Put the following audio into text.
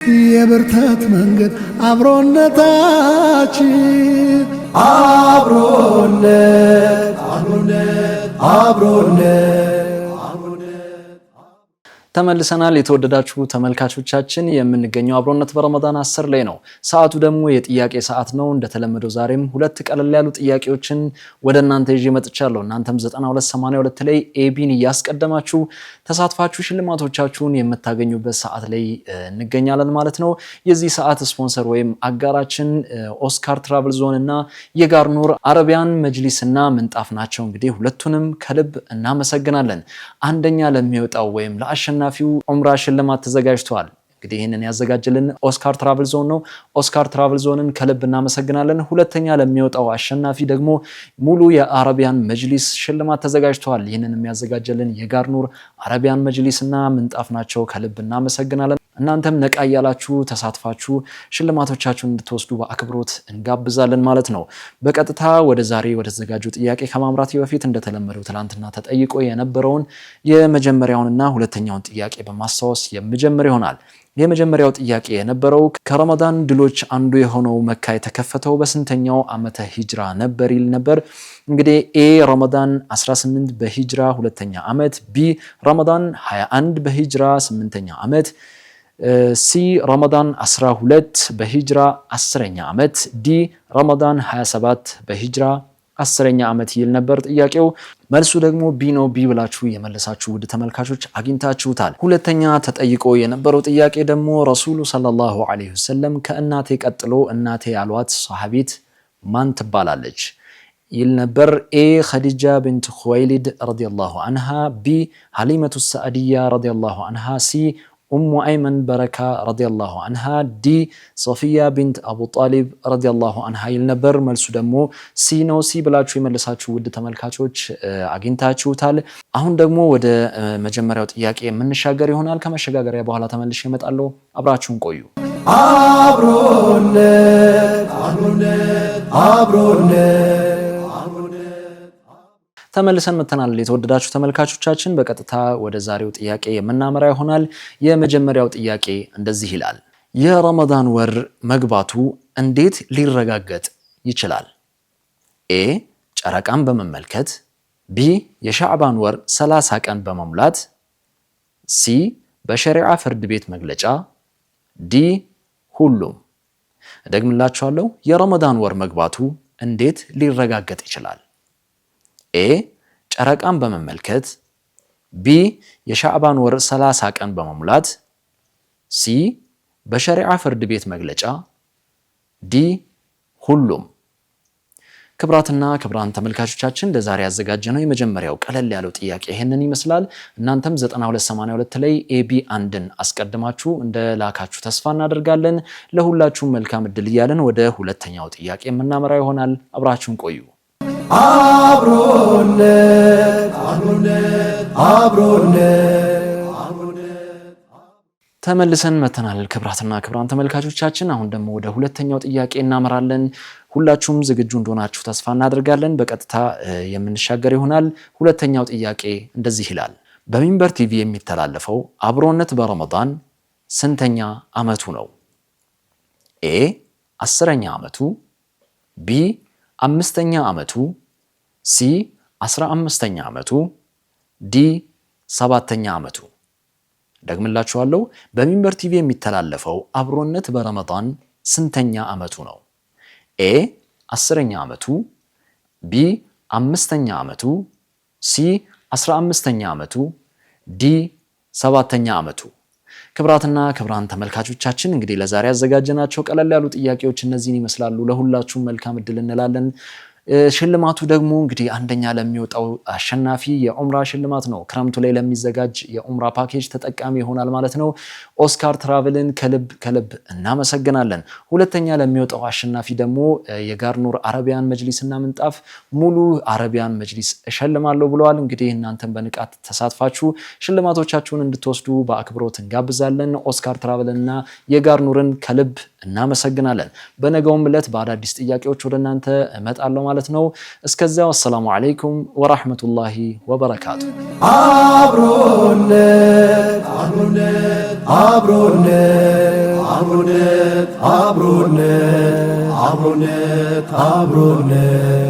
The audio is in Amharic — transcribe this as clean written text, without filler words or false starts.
የብርታት መንገድ አብሮነታችን አብሮነት ተመልሰናል። የተወደዳችሁ ተመልካቾቻችን የምንገኘው አብሮነት በረመዳን 10 ላይ ነው። ሰዓቱ ደግሞ የጥያቄ ሰዓት ነው። እንደተለመደው ዛሬም ሁለት ቀለል ያሉ ጥያቄዎችን ወደ እናንተ ይዤ መጥቻለሁ። እናንተም 9282 ላይ ኤቢን እያስቀደማችሁ ተሳትፋችሁ ሽልማቶቻችሁን የምታገኙበት ሰዓት ላይ እንገኛለን ማለት ነው። የዚህ ሰዓት ስፖንሰር ወይም አጋራችን ኦስካር ትራቭል ዞን እና የጋርኑር አረቢያን መጅሊስና ምንጣፍ ናቸው። እንግዲህ ሁለቱንም ከልብ እናመሰግናለን። አንደኛ ለሚወጣው ወይም ለአሸናፊው ዑምራ ሽልማት ተዘጋጅቷል። እንግዲህ ይህንን ያዘጋጀልን ኦስካር ትራቭል ዞን ነው። ኦስካር ትራቭል ዞንን ከልብ እናመሰግናለን። ሁለተኛ ለሚወጣው አሸናፊ ደግሞ ሙሉ የአረቢያን መጅሊስ ሽልማት ተዘጋጅቷል። ይህንን የሚያዘጋጀልን የጋርኑር አረቢያን መጅሊስና ምንጣፍ ናቸው። ከልብ እናመሰግናለን። እናንተም ነቃ ያላችሁ ተሳትፋችሁ ሽልማቶቻችሁን እንድትወስዱ በአክብሮት እንጋብዛለን ማለት ነው። በቀጥታ ወደ ዛሬ ወደ ተዘጋጁ ጥያቄ ከማምራቴ በፊት እንደተለመደው ትላንትና ተጠይቆ የነበረውን የመጀመሪያውንና ሁለተኛውን ጥያቄ በማስታወስ የምጀምር ይሆናል። የመጀመሪያው ጥያቄ የነበረው ከረመዳን ድሎች አንዱ የሆነው መካ የተከፈተው በስንተኛው ዓመተ ሂጅራ ነበር ይል ነበር። እንግዲህ ኤ ረመዳን 18 በሂጅራ ሁለተኛ ዓመት፣ ቢ ረመዳን 21 በሂጅራ 8ኛ ዓመት፣ ሲ ረመዳን 12 በሂጅራ 10ኛ ዓመት፣ ዲ ረመዳን 27 በሂጅራ 10ኛ ዓመት ይል ነበር ጥያቄው። መልሱ ደግሞ ቢ ነው። ቢ ብላችሁ የመለሳችሁ ውድ ተመልካቾች አግኝታችሁታል። ሁለተኛ ተጠይቆ የነበረው ጥያቄ ደግሞ ረሱሉ ሰለላሁ ዐለይሂ ወሰለም ከእናቴ ቀጥሎ እናቴ ያሏት ሰሃቢት ማን ትባላለች ይል ነበር። ኤ ኸዲጃ ቢንት ኹወይሊድ ረዲየላሁ ዐንሃ፣ ቢ ሐሊመቱ ሰዕዲያ ረዲየላሁ ዐንሃ፣ ሲ ኡሙ አይመን በረካ ረዲየላሁ ዐንሃ፣ ዲ ሶፊያ ቢንት አቡ ጣሊብ ረዲየላሁ ዐንሃ ይል ነበር። መልሱ ደግሞ ሲ ነው። ሲ ብላችሁ የመለሳችሁ ውድ ተመልካቾች አግኝታችሁታል። አሁን ደግሞ ወደ መጀመሪያው ጥያቄ የምንሻገር ይሆናል። ከመሸጋገሪያ በኋላ ተመልሼ እመጣለሁ። አብራችሁን ቆዩ። አብሮነት ተመልሰን መተናል። የተወደዳችሁ ተመልካቾቻችን በቀጥታ ወደ ዛሬው ጥያቄ የምናመራ ይሆናል። የመጀመሪያው ጥያቄ እንደዚህ ይላል። የረመዳን ወር መግባቱ እንዴት ሊረጋገጥ ይችላል? ኤ ጨረቃን በመመልከት፣ ቢ የሻዕባን ወር 30 ቀን በመሙላት፣ ሲ በሸሪዓ ፍርድ ቤት መግለጫ፣ ዲ ሁሉም። እደግምላችኋለሁ። የረመዳን ወር መግባቱ እንዴት ሊረጋገጥ ይችላል? ኤ ጨረቃን በመመልከት፣ ቢ የሻዕባን ወር 30 ቀን በመሙላት፣ ሲ በሸሪዓ ፍርድ ቤት መግለጫ፣ ዲ ሁሉም። ክብራትና ክብራን ተመልካቾቻችን ለዛሬ ያዘጋጀነው የመጀመሪያው ቀለል ያለው ጥያቄ ይሄንን ይመስላል። እናንተም 9282 ላይ ኤቢ አንድን አስቀድማችሁ እንደላካችሁ ተስፋ እናደርጋለን። ለሁላችሁም መልካም እድል እያለን ወደ ሁለተኛው ጥያቄ የምናመራ ይሆናል። አብራችሁን ቆዩ። አብሮነት ተመልሰን መተናል። ክብራትና ክብራን ተመልካቾቻችን አሁን ደግሞ ወደ ሁለተኛው ጥያቄ እናመራለን። ሁላችሁም ዝግጁ እንደሆናችሁ ተስፋ እናደርጋለን። በቀጥታ የምንሻገር ይሆናል። ሁለተኛው ጥያቄ እንደዚህ ይላል። በሚንበር ቲቪ የሚተላለፈው አብሮነት በረመዳን ስንተኛ ዓመቱ ነው? ኤ 10ኛ ዓመቱ፣ ቢ 5ኛ ዓመቱ፣ ሲ 15ኛ ዓመቱ፣ ዲ 7ኛ ዓመቱ። ደግምላችኋለሁ። በሚንበር ቲቪ የሚተላለፈው አብሮነት በረመዳን ስንተኛ ዓመቱ ነው? ኤ 10ኛ ዓመቱ፣ ቢ 5ኛ ዓመቱ፣ ሲ 15ኛ ዓመቱ፣ ዲ 7ኛ ዓመቱ። ክብራትና ክብራን ተመልካቾቻችን እንግዲህ ለዛሬ ያዘጋጀናቸው ቀለል ያሉ ጥያቄዎች እነዚህን ይመስላሉ። ለሁላችሁም መልካም እድል እንላለን። ሽልማቱ ደግሞ እንግዲህ አንደኛ ለሚወጣው አሸናፊ የዑምራ ሽልማት ነው። ክረምቱ ላይ ለሚዘጋጅ የዑምራ ፓኬጅ ተጠቃሚ ይሆናል ማለት ነው። ኦስካር ትራቭልን ከልብ እናመሰግናለን። ሁለተኛ ለሚወጣው አሸናፊ ደግሞ የጋርኑር አረቢያን መጅሊስና ምንጣፍ ሙሉ አረቢያን መጅሊስ እሸልማለሁ ብለዋል። እንግዲህ እናንተም በንቃት ተሳትፋችሁ ሽልማቶቻችሁን እንድትወስዱ በአክብሮት እንጋብዛለን። ኦስካር ትራቭልና የጋርኑርን ከልብ እናመሰግናለን። በነገውም ዕለት በአዳዲስ ጥያቄዎች ወደ እናንተ እመጣለሁ ማለት ነው። እስከዚያው አሰላሙ አለይኩም ወራህመቱላሂ ወበረካቱ። አብሮነት አብሮነት አብሮነት አብሮነት አብሮነት